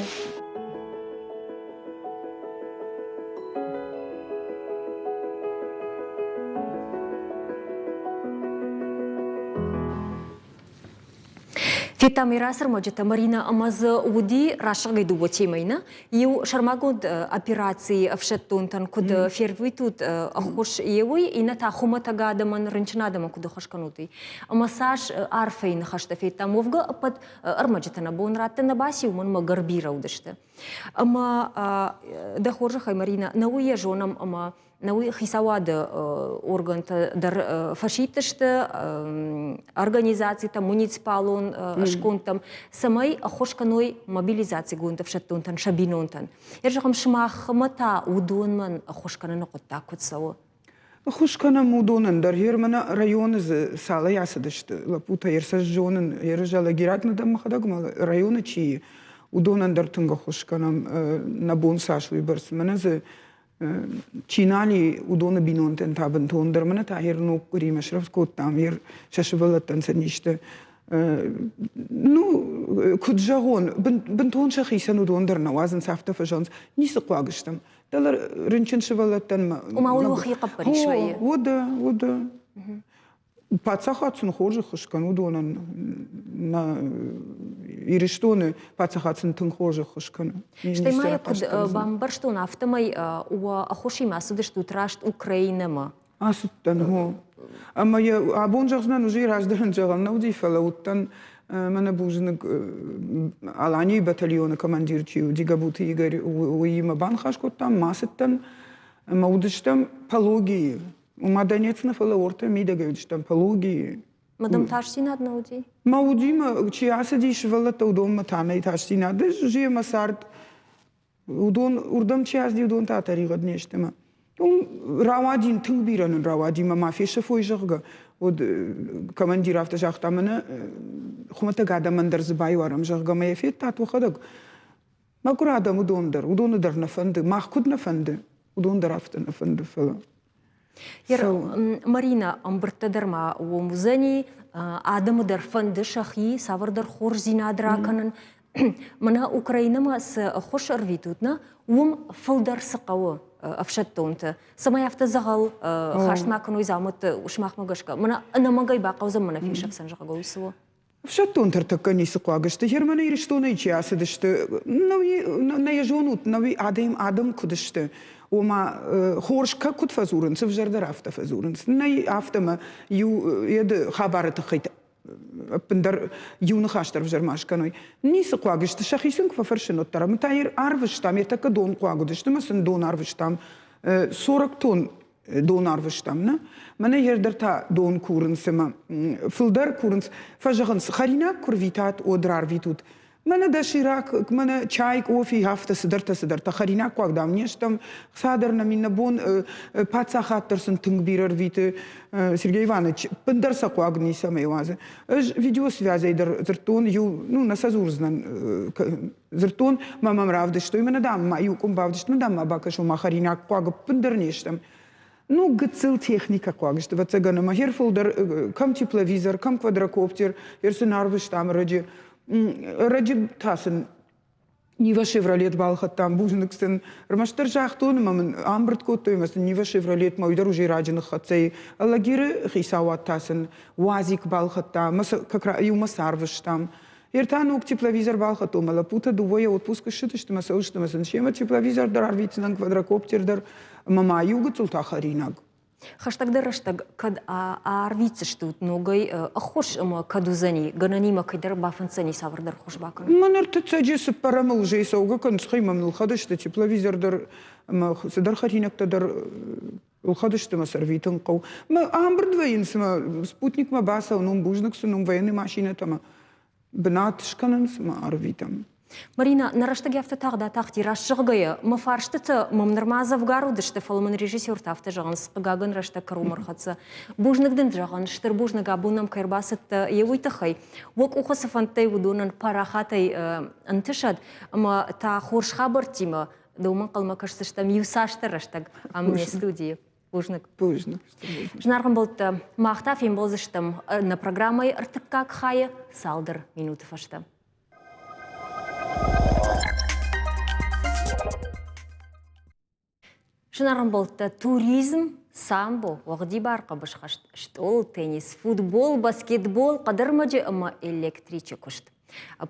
Фита мирасыр моджета Марина амазы уди рашыгы дубо темайна. Ю шармагод операции вшеттунтан куд фервитут ахуш евой и на та хумата гадаман рынчнадама куда хашканутый. Амасаж арфейн хашта фита мовга под армаджета на бон ратта на баси уман магарбира удашта. Ама дахоржа хай Марина науя жонам ама науи хисавады орган дар фашиптышты организации там муниципалон шконтам самай хошканой мобилизации гунтов шаттунтан шабинонтан. Ержахам шмахмата удонман хошканана котта котсаво. Хошканам удонан дар хермана районы сала ясадышты лапута ерсажжонын ержала гиракна да махадагма районы чи удонан дар тунга хошканам на бонсашлы барс маназы Чинали удона бинонтен табын тондырмана тахир нокури машраф коттам ер шашвалаттан саниште ну куджагон бентон шахисан удондырна вазен сафта фажонс нисы квагыштам далар рынчын швалаттан умауи вахи каппари швайе вода пацахатсын хожи хышкан удонан на ириштоны пацахатсын тын хожи хышкан Штаймая куд бамбарштон автомай уа ахошима асудышту трашт Украинама. Асуттан хо. Ама я абонжахзнан уже раздырын жағам науди фалауттан мана бужнык алани батальона командирчиу дигабут Игорь уима банхашкоттан масыттан маудыштам пологии. Умаданецна фалаорта мидагавичтам пологии. Мадам Ташсинад науди? Маудима чиасадиш валата удом матана и Ташсинад. Жия масарт удон урдам чиасди удон татаригад нештема. Равадин тынгбиранын равадима мафеша фойжагга. Од командир автожахтамына хумата гадамандар збай варам жагга маефет татвахадаг. Макура адам удондар нафанды, махкуд нафанды. Удондар афта нафанды фала. Марина амбыртадарма уомузани адамыдар фанды шахи савардар хорзина драканын мана Украинама с хош арвитутна ум фылдар сықауы афшаттонты. Самай афта зағал хаштмакын ойзамыт ушмақмагашка. Мана анамагай бақауза мана фешапсан жаға гойсуы. Афшаттонтар такка нисы куагашты. Хермана ириштона ичи асыдышты. На ежонут, нави адам кудышты. Ома хоршка куд фазурын, сывжардар афта фазурын. Най афтама еді хабары тахайт. Пындар юны хаштар вжармашканой. Нисы куагашты. Шахисын квафаршын оттарам. Тайыр арвыштам, ертака дон куагудышты. Масын дон арвыштам. 40 тонн дон арвыштам. Мана ердарта дон курынсыма. Фылдар курынс. Фажағынс. Харина курвитат, одрар витут. Мана даширак, мана чай, кофе, хафта, сыдарта. Харина куагдам нештам. Садарна минна бон пацахаттарсын тынгбирар виты. Сергей Иванович, пындарса куагни самай вазы. Видеосвязайдар зыртон, насазурзнан зыртон, мамам равды, что именно дам, маю кумбавды, что дам, абакашу, махарина куага пындар нештам. Ну, гцил техника куагышты. Вот цыгана махерфолдер, кам тепловизор, кам квадрокоптер, ерсенарвыш там ради тасын Нива Шевролет балхат там бужныксын. Рамаштар жахтон мамын амбрт коттой масын Нива Шевролет мойдар уже раджины хатсей. Аллагиры хисават тасын вазик балхат там, как юмасарвыш там. Ертан ук тепловизор балхат омала пута двое отпуска шитышты масаушты масын. Шема тепловизор дар арвицынан квадрокоптер дар мама юга цулта харинаг. Хаштагдар раштаг кад арвицы штут ногой хош кадузани гананима кайдар бафанцани савардар хош бакан. Манер тцаджис парама уже сауга консхима милхадышты тепловизордар садар хатинактадар الخدشت ما سرفيتن قو ما عمبر دوين سما سبوتنيك ما باسا ونوم بوجنك سنوم ويني ماشينة تما بنات شكنن سما عرفيتم Марина, нараштаги автотагда тахти расшыгая, мы фарштыты мамнармаза в гару дышты фалман режиссер тафты жағын сқыгагын рашта карумархатса. Бужнагдын жағын, штыр бужнага бунам кайрбасыт евуйтахай. Вок ухасы фантай вудунан парахатай антышад, ама та хорш хабар тима, доуман қалма кашсыштам юсаштыр раштаг амне студии. Бужнак. Жнарғын болты мақтаф ем болзыштым на программай артыккак хая салдыр минуты фашта. Шынарым болты туризм, самбо, вағди бар қабышқашт, штол, теннис, футбол, баскетбол, қадырмаджы ұма электричі күшт.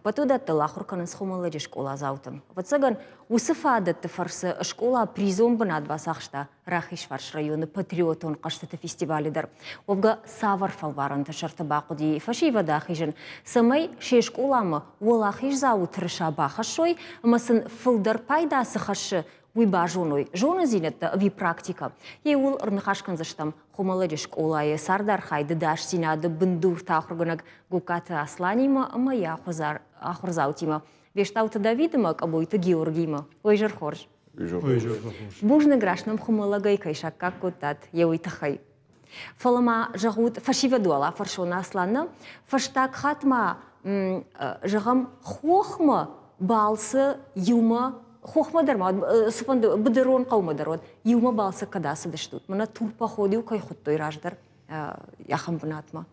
Патуда тылахур канын схомалыджы школа заутым. Ватсаган усыфадатты фарсы школа призом бынат басақшта Рахиш Фарш районы патриотон қаштыты фестивалидер. Овға савар фалварынты шарты бақуди фашивада хижын. Самай ше школамы ола хиж заут рыша бақашой, масын фылдар пайдасы хашы уйбажуной. Жоны зинетті ви практика. Еул ұрнықашқын зыштам хомалыджы школайы сардар хайды даш синады бындур тақыргынак гукаты асланима, ама я ахурзаутима. Вештауты Давидыма, кабойты Георгима. Ойжыр хорж. Бужны грашным хумалагай кайшак как котат, еуйтахай. Фалама жағуд фашивадуала фаршона асланна, фаштак хатма жағам хохма балсы юма хохмадарма, сыпанды быдырон қаумадарод, юма балсы кадасы дыштут. Мана тур походил кай хуттой раждар яхам бынатма.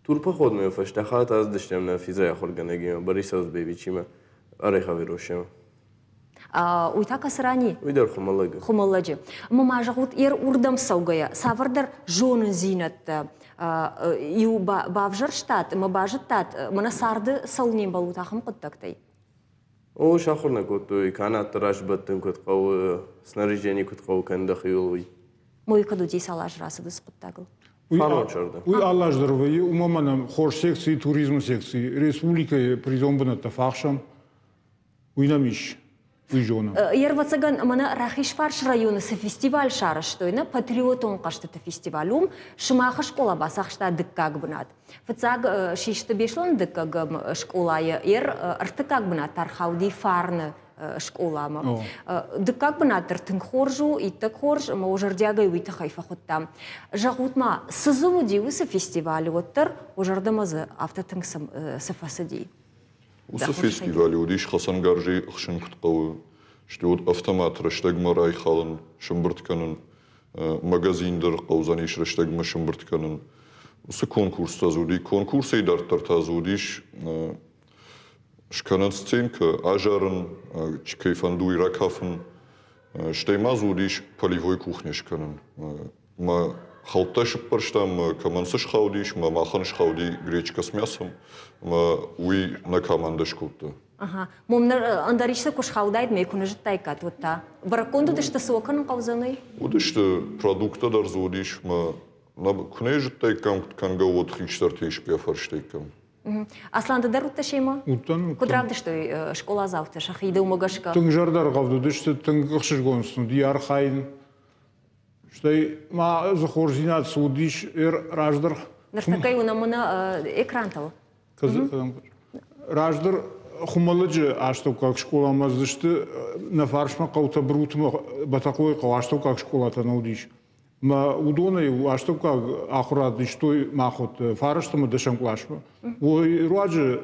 Тур поход мы фаштахат аз дыштем на физа яхорганегима, Борисовс бейбичима, арехави рошема. Уйтака срани? Уйдар хумалагы. Хумалагы. Мама жағуд ер урдам саугая, савардар жоны зинат, ю бавжар штат, мабажыттат, мана сарды саунем балу тахым құттақтай. О, шахурна котуй, канат раш баттын котқау, снаряжение котқау кандахи улуй. Мой кадуди салаж расы дыс құттағыл. Уй Аллах здоровый, у мамана хош секции, туризм секции, республика призом бната фахшам, уйнамиш, уйжона. Ервацаган мана Рахиш Фарш районы со фестиваль шарыштойна, патриотон қаштыты фестивалюм, шымаха школа басақшта дыккаг бынат. Фацаг шишты бешлон дыккаг школайы, артыкаг бынат тархауди фарны школама. Дыккаг бынат артын хоржу, иттак хорж, ма ожардягай уйты хайфа хуттам. Жағутма сызыму дейусы фестивалі оттыр, ожардамазы автотың сафасыдей. Усы фестивалі удиш Хасан Гаржи ұқшын күтқауы, штеуд автомат раштагма райхалын, шымбыртканын, магазиндер қаузан еш раштагма шымбыртканын. Усы конкурс тазуди, конкурс айдартар тазудиш, шканан сценка, ажарын, чкайфандуй ракафын, штаймазудиш полевой кухня шканын. Ма халташып парштам, камансыш хаудиш, ма маханыш хауди гречка с мясом, ма уй на командаш кутта. Ага, момнар андаришта куш хаудайд мейкуна життай катутта. Бараконду дышта соканын қаузаной? Удышта продукта дарзудиш, ма куне життай канга от хичтар тейш пяфарштайкам. Асланды дарутта шейма? Уттан. Кудравды что школа завтра шахида умагашка? Тың жардар қавды дышты, тың қықшыш гонсын, дияр хайын. Штай ма захорзинат судиш раждар. Нарстакай унамына экран-тал. Раждар хумалыджы аштов как школа маздышты на фаршма қаута брутма батақой қау аштов как школата наудиш. Ма удоны аштов как ахурат диштой махот фарштама дышам клашма. Ой раджы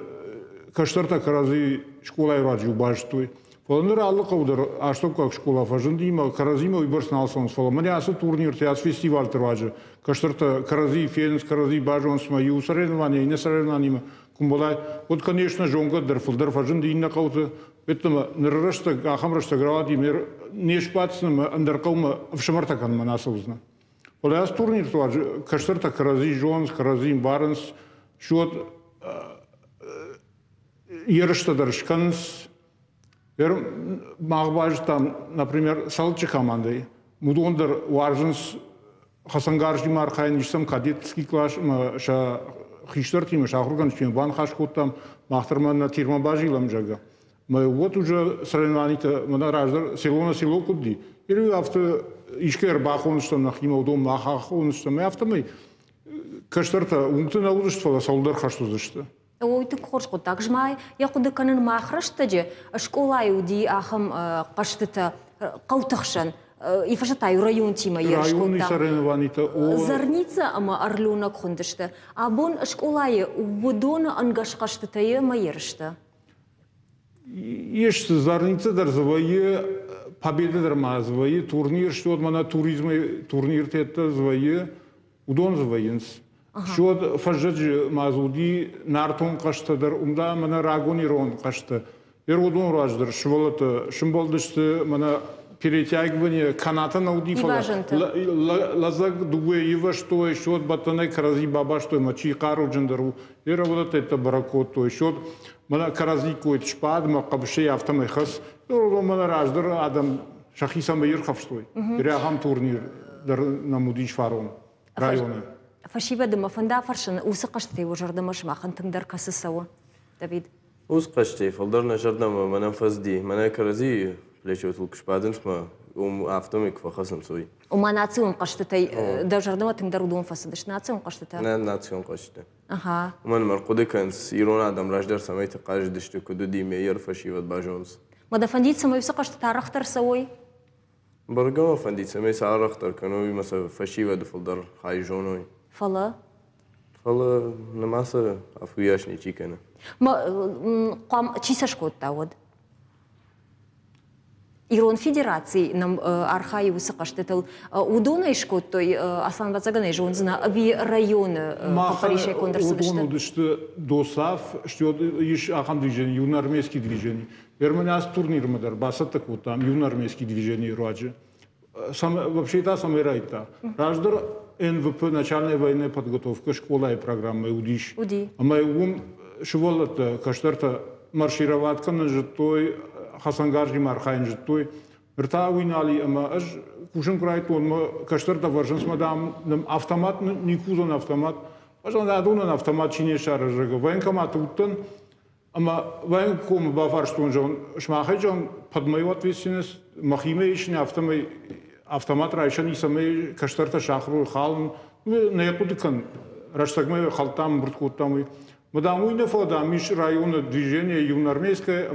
каштарта карази школа раджы убажтой. Фаланыр аллы қаудар аштов как школа фажынды има каразима уйбарс налсанс фала. Мане асы турнир теаз фестиваль тырваджы. Каштарта карази фенс карази бажонсма ю соревнования и не соревнования. Кумбалай, вот, конечно, жонга дерфулдер фажынды инна қауты. Беттама ныррышта ахамрышта гравати мер не шпатсына андеркаума вшамартакан манасовзна. Фала аз турнир тырваджы. Каштарта карази жонс, карази баранс. Шот ерышта даршканс. Мағбажы там, например, салчы командой. Мудондар уаржынс Хасангаржи мархайн ишсам кадетский класс ша хиштартим шахурган чемпион хашкотам махтарман тирмабажилам жага. Мы вот уже соревнования мы раждар село на село куди. Или авто ишкер бахон что нахима удом махахон что мы авто мы каштарта умты на удоство солдар хашту зашта. Ойты коршко такжмай якуды канын махраштаджи школа юди ахам каштыта каутахшан ифашатай район тима районный соревнования зарница ама арлюна кундышты абон школае удона ангашкаштытае майерышты. Есть зарница дарзавае победа дармазвае турнир что мана туризм турнир тета звае удон зваенс. Что фажаджи мазуди нартон каштадар умда мана рагони рон кашта. Еродон раждар шволата шимбалдышты мана перетягивание каната на удифала. Лазак дуе ива что еще батанай карази баба что мачи кару джендару. Еродот это баракот то еще мана карази коит шпад ма кабши автомехас. Еродон мана раждар адам шахиса мейр хавштой. Рягам турнир дар на мудич фарон района. Фашива дыма фанда фаршын усы кашты ужардымыш махын тыңдар касы сауы. Давид. Уз кашты фалдарна жардама мана фазди мана карази плечо тулкш бадын сма автомик фахасым сой. Ума национ кашты да жардыма тыңдар удон фасыдыш национ кашты. На национ кашты. Ага. Ман марқуды канс ирон адам раждар самайты қаждышты күді диме ер фашиват бажонс. Мада фандит самой усы кашты тарахтар сауы. Баргама фандит самай сарахтар канови маса фашиват фалдар хайжоной. Фала? Фала намаса афуяшни чикана. Кам чисашкот тавод. Ирон федерации нам архаи высокаштетел удона ишкот той асан бацагана жонзна ави районы Парижа кондерсыдышты. Удона дышты досав, что иш ахан движение, юноармейские движения. Верманяс турнир мадар, баса так вот там юноармейские движения раджи. Вообще это самый райта. Раждар НВП начальная военная подготовка, школа и программа УДИШ. А мы ум шволата каштарта маршироватка на житой Хасангаржи мархайн житой. Рта уинали ама аж кушен крайт он мы каштарта варжанс мадам автомат никузон автомат. Ажан адунан автомат чине шаражага военкомат уттан. Ама военком бафарштон жон шмахаджон под мою ответственность махимеишне автомат райшан и самые каштарта шахру халм не якудикан раштагме халтам бурткутам мадам уйне фода миш района движение юнармейское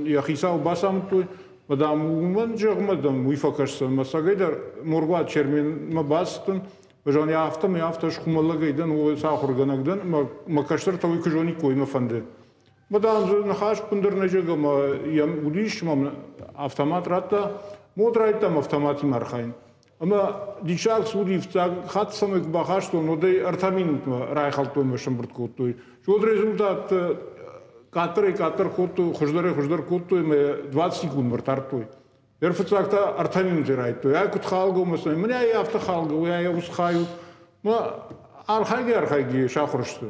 яхисау басам то мадам уман жагмадам уйфакашса масагайдар мургат чермен мабастан жон я авто шхумалагайдан о сахурганагдан макаштарта уйкжони койма фанде мадам нахаш пундер нажагама ям удиш мам автомат рата Модрайтам автомати мархайн. Ама дичак суди вцаг хат самек бахашто, но дей артаминут райхалтой машин брткотой. Что результат катер коту хождар коту ме 20 секунд мартартой. Ерфцагта артаминут райтой. Я кут халго масай. Меня я автохалго, я усхаю. Ма архайги шахрышты.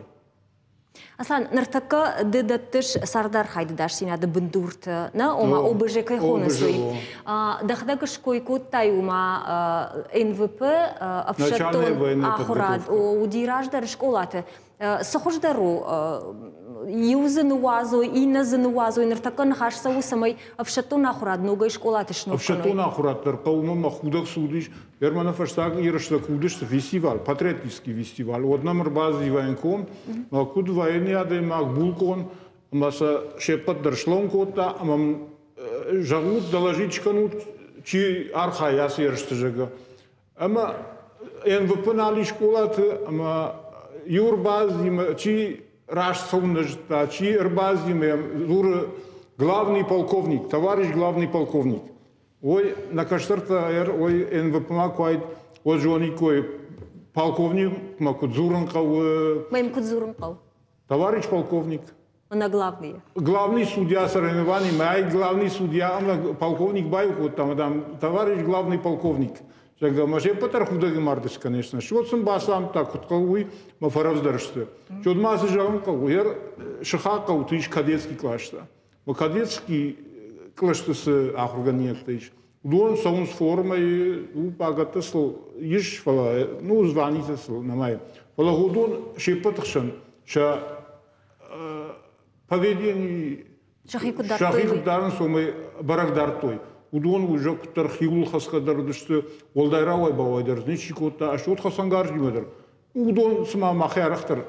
Аслан, нартака дедаттыш сардар хайдыдаш синады бындурты, на ома ОБЖ кайхоны суй. Дахдагыш койкот тай ума НВП апшаттон ахурад, удираждар школаты. Сохождару юзын уазу, иназын уазу, нартака нахаш сау самай апшаттон ахурад, ногай школаты шнуфканой. Апшаттон ахураддар, каума махудак судиш, ермана фаштаг ирыштак удиш фестиваль, патриотический фестиваль. Вот номер базы военком, макуд военный ады макбулкон, маса шепат даршлон кота, амам жагут доложить чканут, чи арха яс ерышты жага. Ама НВП нали школаты, ама юрбазим, чи рашсовнажта, чи рбазим, зур главный полковник, товарищ главный полковник. Ой, на каштарта ой НВП макуайт, ой жоникой полковник, макудзуранкав. Моим кудзуранкав. Товарищ полковник. Она главный. Главный судья соревнований, май главный судья, полковник Байкут, там товарищ главный полковник. Маже патархудagi мардыш, конечно. Что сам басам так вот кауй, мафараздаршты. Что мазы жагам кауй, шаха каутыш кадетский клашта. Кадетский клашты с ахурганияктыш. Удон саунс форма и упагатасл иш фала, ну звонитасл на май. Фала удон шепатхшан, ша поведение шахик дарн сомы барагдартой. Удон уже кутар хигул хаскадардышты, олдайравай бавайдар, ничикота, ашот хасангаржгимадыр. Удон сма махярахтар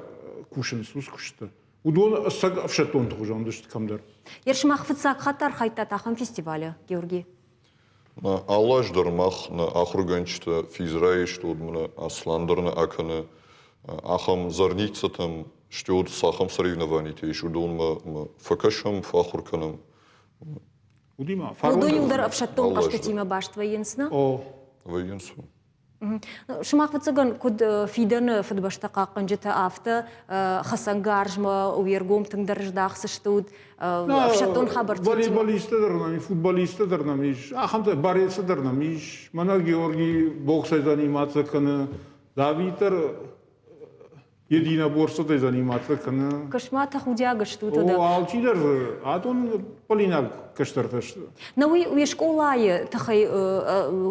кушин сус кушта. Удон саг афшатон тухжандышты камдар. Ершмах фыцак хатар хайта тахам фестиваля, Георгий. На алаждар мах на ахурганчта физраи, что на асландарна акана ахам зарница там, что сахам соревнований, еще дон факашам фахурканам. Удима. Удон юлдар афшатон каштатима баштва енсна. О, военсу. Шмах фыцаган куд фиден футбашта каканжета афта хасангаржма увергом тыңдарждах сыштуд афшатон хабар. Волейболистадырнам, футболистадырнам иш, ахамта баресадырнам иш. Мана Георгий боксой заниматься кана, Давитер единоборством заниматься кана. Кошмата худяга что то да. О, алчилер, а он полина каштарташ. На вы школае тахай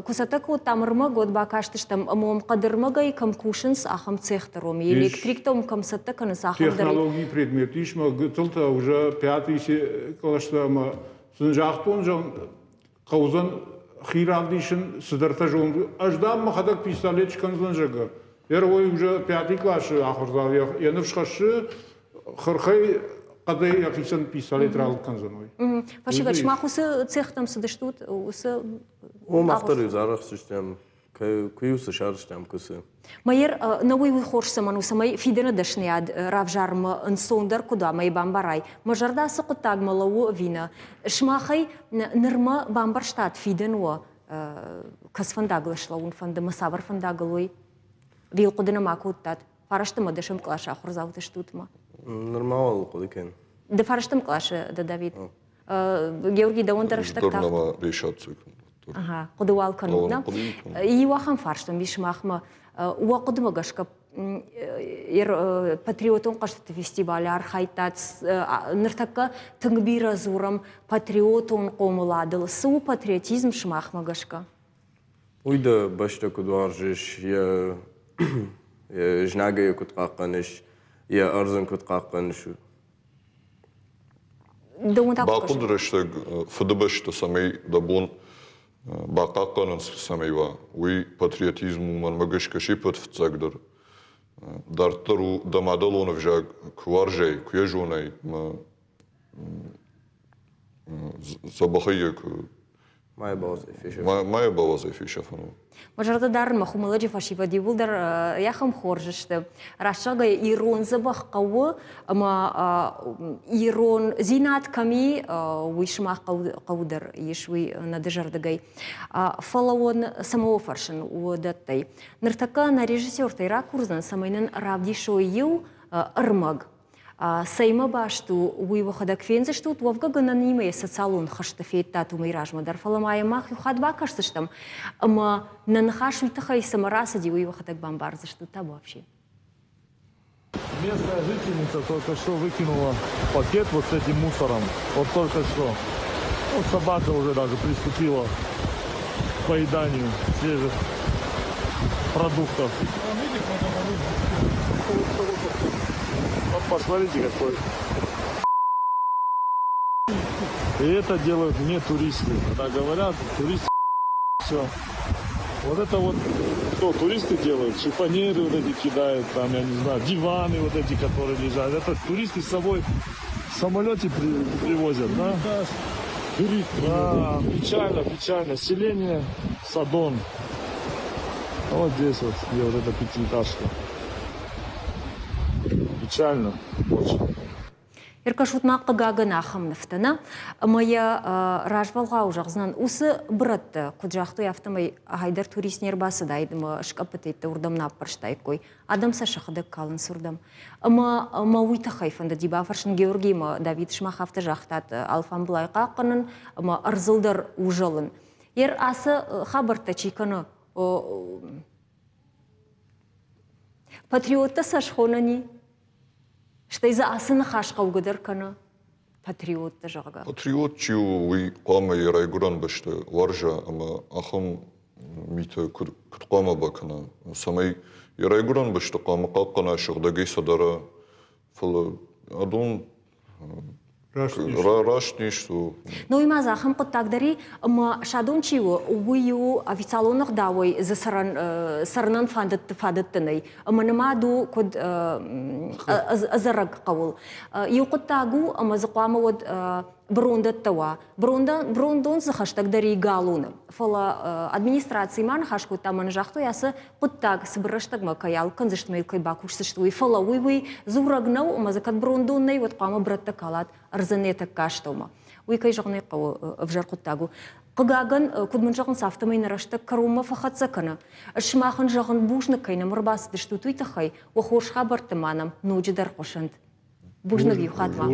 кусатаку тамырма год бакаштыш там амом кадырмагай кам кушинс ахам цехтером электрик том кам саттаканы сахам. Технологии предмет иш ма гытылта уже 5-й класста ма сынжахтон жон каузан хиравдишин сыдарта жон аждам махадак пистолет чканзан жага. Первый уже 5-й класс ахурзал я навшхашы хырхай кадай якисан пистолет рал канзаной. Пашигач махусы цехтам сыдыштут усы. О махтары зарах систем кюсы шарштам кусы. Майер новый выхорш самануса май фидена дашниад равжарма инсондар куда май бамбарай. Мажарда сыкутаг малау вина. Шмахай нырма бамбарштат фиденуа касфандаглышла ун фанда масавар фандаглой. Вил кудына макуттат. Фараштыма дашым клаша ахурзавтыштутма. Нормал кудыкен. Да фараштым клаша да Давид. Георгий да он дарыштак так. Дорнама решаться. Ага, кудывал канутна. И вахам фарштым бишмахма. Уа кудыма гашка патриотон каштыты фестиваль архайтат ныртакка тыңбира зурам патриотон комуладыл. Су патриотизм шмахма гашка. Уйда башта кудваржиш я жнага кут каканыш я арзан кут каканыш. Бакудрашта фдбашта самей дабон бакаканын самейва. Уй патриотизму ман магашка шипат вцагдыр. Дартару дамадалонов жаг кваржей куежонай забахайек. Моя база фиша. Мажарда дарма хумаладжи фашива дивулдар яхам хоржышты. Рашага ирон забах кавы, ама ирон зинат ками уишмах каудар ешви надежардагай. Фалаон самого фаршин удаттай. Ныртака на режиссер тайра курзан самайнын равдишо ю ырмаг. Сайма башту уйвахадак фензештут вовга гананиме социалон хаштафейта тумайражма дарфаламая мах юхад бакаштыштам. Ама нанхаш уйтахай самарасади уйвахадак бомбарзештут та вообще. Местная жительница только что выкинула пакет вот с этим мусором. Вот только что. Вот собака уже даже приступила к поеданию свежих продуктов. Посмотрите какой. И это делают не туристы. Когда говорят, туристы все. Вот это вот, что туристы делают? Шифонеры вот эти кидают, там, я не знаю, диваны вот эти, которые лежат. Это туристы с собой в самолете привозят, да? Да, печально, печально. Селение Садон. Вот здесь вот, где вот эта пятиэтажка. Печально, очень. Иркашутнақ қыгағы нақым нефтіна. Мая ражвалға ұжағызынан усы бұратты. Күджақты яфтымай ағайдар туристнер басы дайдымы шкапытетті ұрдамна аппарштай кой. Адамса шақыдық қалын сұрдам. Ма уйта хайфанды диба фаршын Георгий Давид шмахавты жақтат алфан бұлай қақынын ырзылдар ұжалын. Ер асы хабарта чиканы патриотта сашхонани. Что из-за асына хашка угодер кана. патриот жағыға. Патриот чиу уи қома ерайгуран башты варжа, ама ахам мита күтқома бакана. Самай ерайгуран башты қома қалқана шығдагай садара фала адон рашништо. Но и мазахам қыттағдари, ма шадон чиу уйу официалонық дауай за сарнан фадыттынай. Ама намаду код азараг қавыл. Ю қыттағу, ама зақуама вот брондаттава. Брондон захаштагдари галуны. Фала администрации ман хашку таман жахту ясы қыттаг сыбырыштагма каял канзыштмай кайбакуш сыштуй. Фала уй зурагнау, ама закат брондоннай вот қама братта калат арзанета каштаума. Уй кай жағнай қау вжар қыттагу. Қыгаган кудмын жағын сафтамай нарашты карума фахатса кана. Шмахын жағын бушны кайна мұрбасы дышту туйтахай, уахошха бартыманам нуджидар қошанд. Бушны гюхатва.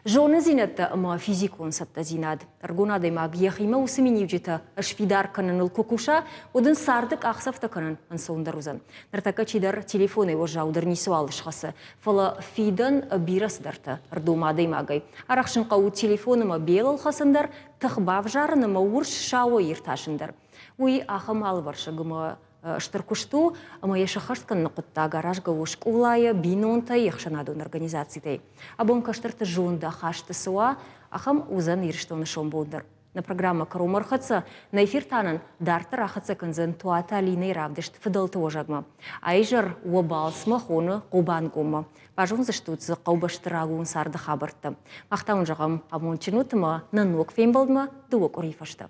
Жоны зинетті ма физикон сатта зинад. Аргонадай маг яхима усымени уджита ашпидар кананыл кукуша, одын сардык ақсафта канан ансаундарузан. Нартака чидар телефоны его жаудыр несуал шхасы. Фала фидан бирасдарта ардумадай магай. Арақшын қау телефоныма белал хасындар, тықбав жарыныма урш шауа ерташындар. Уй ахам алваршы гыма штыркушту, ама яшахарскан нақытта гаражга ушк улая бинонта яхшанадун организацией. Абон каштырты жонда хашты суа, ахам узан ирштоны шомбондар. На программа Карумархаца на эфир танан дартар ахаца канзен туата алиней равдешт фидалты ожагма. Айжар уабалс махоны қубан гума. Бажун заштуц қаубаштырагун сарды хабарты. Мақтаун жағам амончинутыма нанук феймбалдма дуок орифашты.